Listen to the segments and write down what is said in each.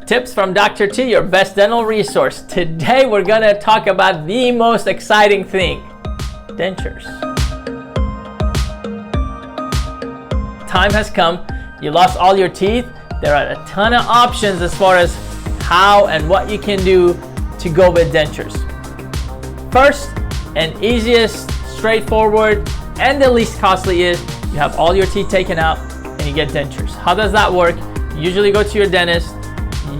Tips from Dr. T, your best dental resource. Today we're gonna talk about the most exciting thing, dentures. Time has come. You lost all your teeth. There are a ton of options as far as how and what you can do to go with dentures. First and easiest, straightforward, and the least costly is you have all your teeth taken out and you get dentures. How does that work? You usually go to your dentist,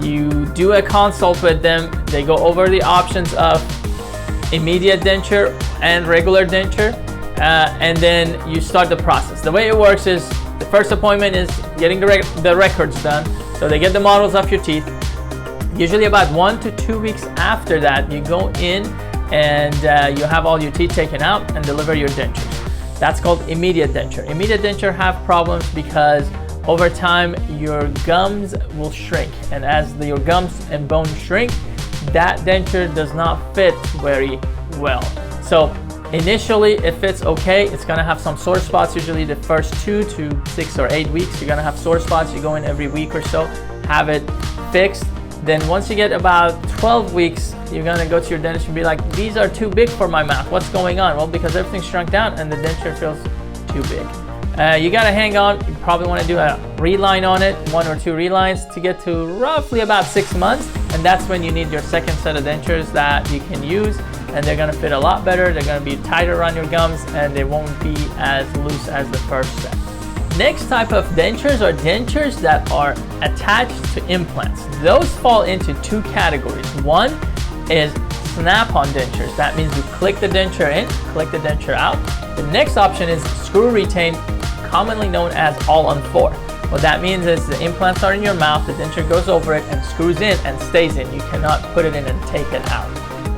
you do a consult with them, they go over the options of immediate denture and regular denture, and then you start the process. The way it works is the first appointment is getting the records done. So they get the models of your teeth. Usually about 1 to 2 weeks after that, you go in and you have all your teeth taken out and deliver your dentures. That's called immediate denture. Immediate denture have problems because over time your gums will shrink, and as your gums and bones shrink, that denture does not fit very well. So initially it fits okay. It's gonna have some sore spots. Usually the first 2 to 6 or 8 weeks you're gonna have sore spots. You go in every week or so, have it fixed. Then once you get about 12 weeks, you're gonna go to your dentist and be like, these are too big for my mouth. What's going on? Well, because everything's shrunk down and the denture feels too big. You gotta hang on. You probably wanna do a reline on it, 1 or 2 relines to get to roughly about 6 months. And that's when you need your second set of dentures that you can use, and they're gonna fit a lot better. They're gonna be tighter around your gums and they won't be as loose as the first set. Next type of dentures are dentures that are attached to implants. Those fall into 2 categories. One is Snap-On dentures. That means you click the denture in, click the denture out. The next option is screw retain, commonly known as all-on-4. What that means is the implants are in your mouth, the denture goes over it and screws in and stays in. You cannot put it in and take it out.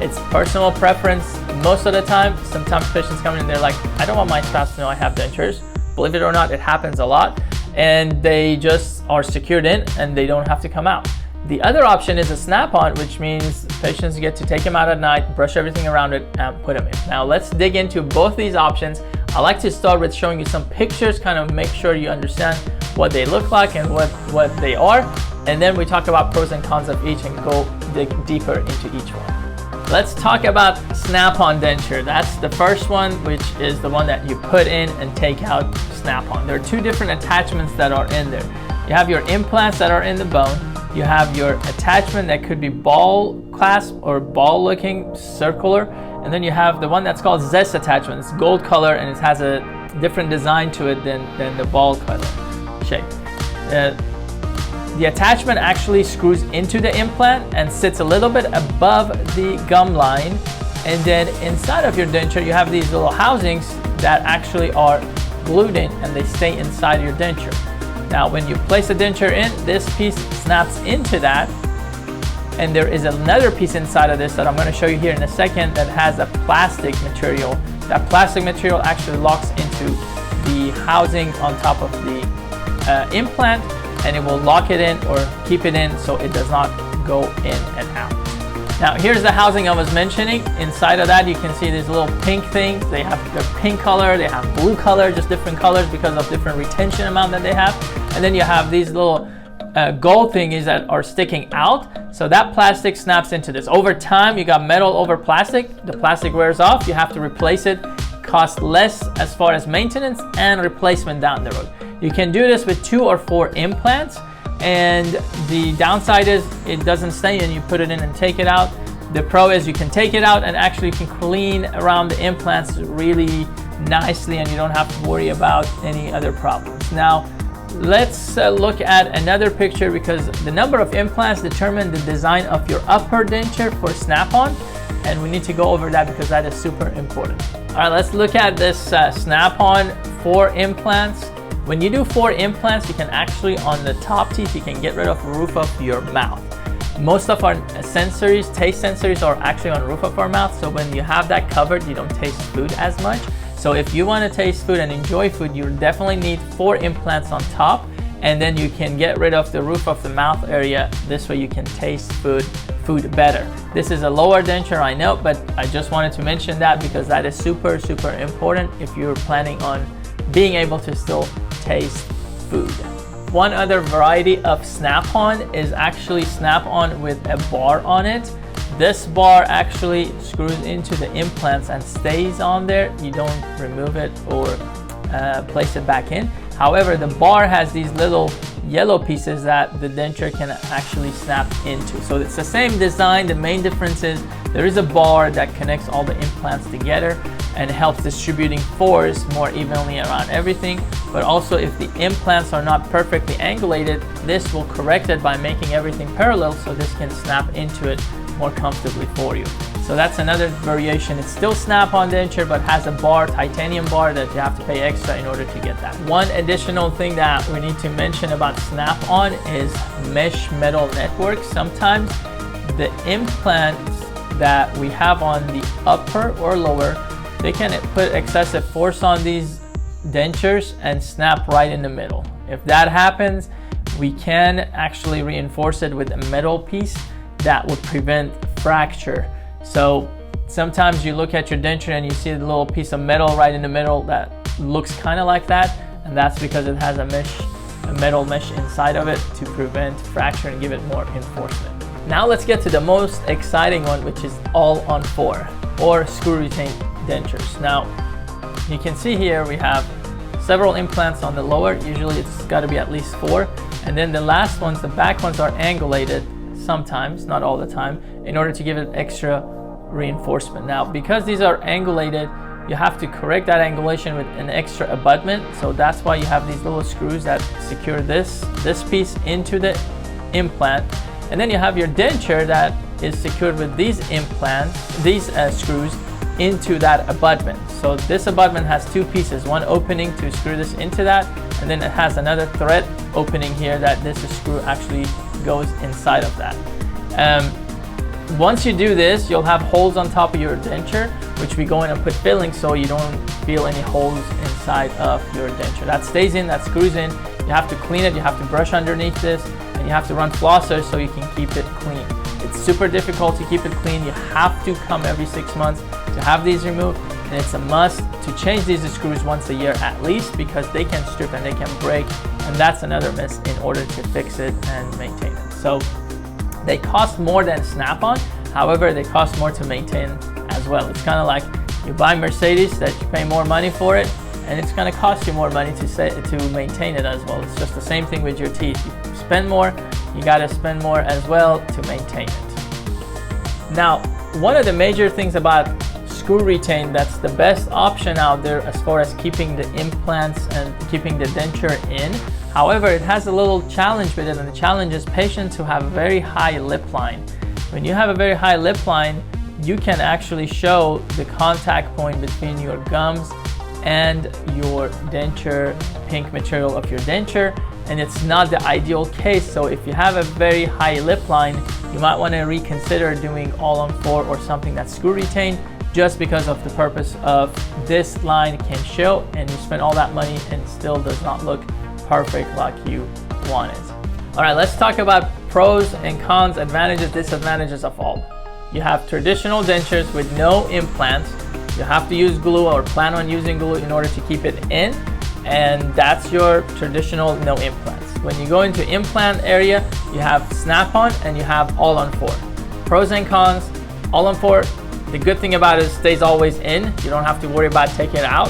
It's personal preference most of the time. Sometimes patients come in and they're like, I don't want my spouse to know I have dentures. Believe it or not, it happens a lot, and they just are secured in and they don't have to come out. The other option is a Snap-On, which means patients get to take them out at night, brush everything around it, and put them in. Now let's dig into both these options. I like to start with showing you some pictures, kind of make sure you understand what they look like and what they are, and then we talk about pros and cons of each and go dig deeper into each one. Let's talk about Snap-On denture. That's the first one, which is the one that you put in and take out Snap-On. There are 2 different attachments that are in there. You have your implants that are in the bone. You have your attachment that could be ball clasp or ball looking, circular. And then you have the one that's called Zest attachment. It's gold color and it has a different design to it than the ball color shape. The attachment actually screws into the implant and sits a little bit above the gum line. And then inside of your denture, you have these little housings that actually are glued in and they stay inside your denture. Now, when you place a denture in, this piece snaps into that. And there is another piece inside of this that I'm going to show you here in a second that has a plastic material. That plastic material actually locks into the housing on top of the implant, and it will lock it in or keep it in so it does not go in and out. Now here's the housing I was mentioning. Inside of that you can see these little pink things. They have the pink color, they have blue color, just different colors because of different retention amount that they have. And then you have these little gold thingies that are sticking out. So that plastic snaps into this. Over time you got metal over plastic. The plastic wears off, you have to replace it. Costs less as far as maintenance and replacement down the road. You can do this with 2 or 4 implants, and the downside is it doesn't stay in. You put it in and take it out. The pro is you can take it out and actually you can clean around the implants really nicely and you don't have to worry about any other problems. Now let's look at another picture, because the number of implants determine the design of your upper denture for Snap-On, and we need to go over that because that is super important. All right, let's look at this Snap-On 4 implants. When you do 4 implants, you can actually, on the top teeth, you can get rid of the roof of your mouth. Most of our sensories, taste sensories, are actually on the roof of our mouth, so when you have that covered, you don't taste food as much. So if you want to taste food and enjoy food, you definitely need 4 implants on top, and then you can get rid of the roof of the mouth area. This way you can taste food better. This is a lower denture, I know, but I just wanted to mention that because that is super important if you're planning on being able to still taste food. One other variety of Snap-On is actually Snap-On with a bar on it. This bar actually screws into the implants and stays on there. You don't remove it or place it back in. However, the bar has these little yellow pieces that the denture can actually snap into. So it's the same design. The main difference is there is a bar that connects all the implants together and helps distributing force more evenly around everything. But also, if the implants are not perfectly angulated, this will correct it by making everything parallel, so this can snap into it more comfortably for you. So that's another variation. It's still Snap-On denture, but has a bar, titanium bar, that you have to pay extra in order to get that. One additional thing that we need to mention about Snap-On is mesh metal network. Sometimes the implants that we have on the upper or lower, they can put excessive force on these dentures and snap right in the middle. If that happens, we can actually reinforce it with a metal piece that would prevent fracture. So sometimes you look at your denture and you see a little piece of metal right in the middle that looks kind of like that, and that's because it has a metal mesh inside of it to prevent fracture and give it more reinforcement. Now let's get to the most exciting one, which is all-on-4 or screw retained dentures. Now you can see here we have several implants on the lower. Usually it's got to be at least 4, and then the last ones, the back ones, are angulated sometimes, not all the time, in order to give it extra reinforcement. Now, because these are angulated, you have to correct that angulation with an extra abutment. So that's why you have these little screws that secure this piece into the implant, and then you have your denture that is secured with these screws into that abutment. So this abutment has 2 pieces, one opening to screw this into that, and then it has another thread opening here that this screw actually goes inside of that. Once you do this, you'll have holes on top of your denture, which we go in and put fillings so you don't feel any holes inside of your denture. That stays in, that screws in. You have to clean it, you have to brush underneath this, and you have to run flossers so you can keep it clean. It's super difficult to keep it clean. You have to come every 6 months to have these removed, and it's a must to change these screws once a year at least, because they can strip and they can break, and that's another miss in order to fix it and maintain it. So they cost more than Snap-On, however they cost more to maintain as well. It's kind of like you buy Mercedes that you pay more money for it, and it's going to cost you more money to maintain it as well. It's just the same thing with your teeth. You spend more, you got to spend more as well to maintain it. Now, one of the major things about screw retain that's the best option out there as far as keeping the implants and keeping the denture in. However, it has a little challenge with it, and the challenge is patients who have a very high lip line. When you have a very high lip line, you can actually show the contact point between your gums and your denture, pink material of your denture, and it's not the ideal case. So if you have a very high lip line, you might want to reconsider doing all-on-4 or something that's screw retained, just because of the purpose of this line can show, and you spend all that money and still does not look perfect like you want it. All right, let's talk about pros and cons, advantages, disadvantages of all. You have traditional dentures with no implants. You have to use glue or plan on using glue in order to keep it in, and that's your traditional no implants. When you go into implant area, you have Snap-On and you have all-on-4. Pros and cons: all-on-4, the good thing about it is it stays always in. You don't have to worry about taking it out.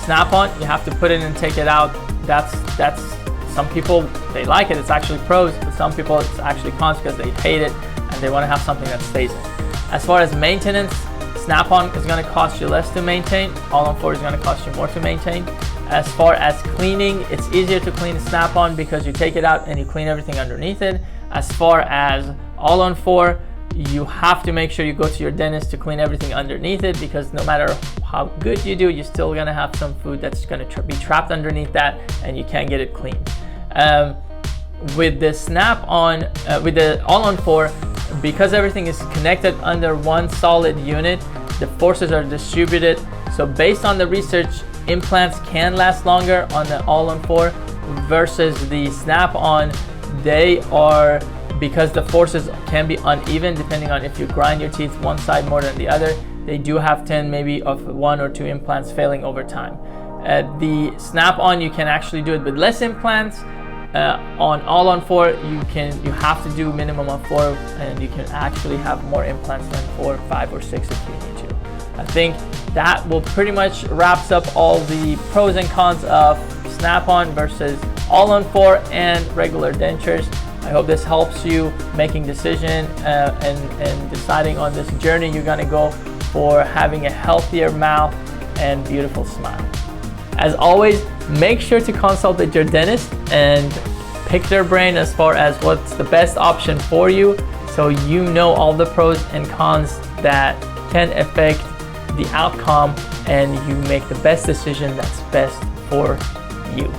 Snap-On, you have to put it in and take it out. That's some people, they like it, it's actually pros, but some people it's actually cons because they hate it and they want to have something that stays in. As far as maintenance, Snap-On is going to cost you less to maintain. All-on-4 is going to cost you more to maintain. As far as cleaning, it's easier to clean Snap-On because you take it out and you clean everything underneath it. As far as all-on-4, you have to make sure you go to your dentist to clean everything underneath it, because no matter how good you do, you're still gonna have some food that's gonna be trapped underneath that and you can't get it clean. With the Snap-On, with the all-on-4, because everything is connected under one solid unit, the forces are distributed. So based on the research, implants can last longer on the all-on-4 versus the Snap-On. They are, because the forces can be uneven depending on if you grind your teeth one side more than the other, they do have 10 maybe of 1 or 2 implants failing over time. The Snap-On, you can actually do it with less implants, On all on 4, you have to do minimum of 4, and you can actually have more implants than 4, 5, or 6 if you need to. I think that will pretty much wraps up all the pros and cons of Snap-On versus all on 4 and regular dentures. I hope this helps you making decision and deciding on this journey you're gonna go for having a healthier mouth and beautiful smile. As always, make sure to consult with your dentist and pick their brain as far as what's the best option for you, so you know all the pros and cons that can affect the outcome, and you make the best decision that's best for you.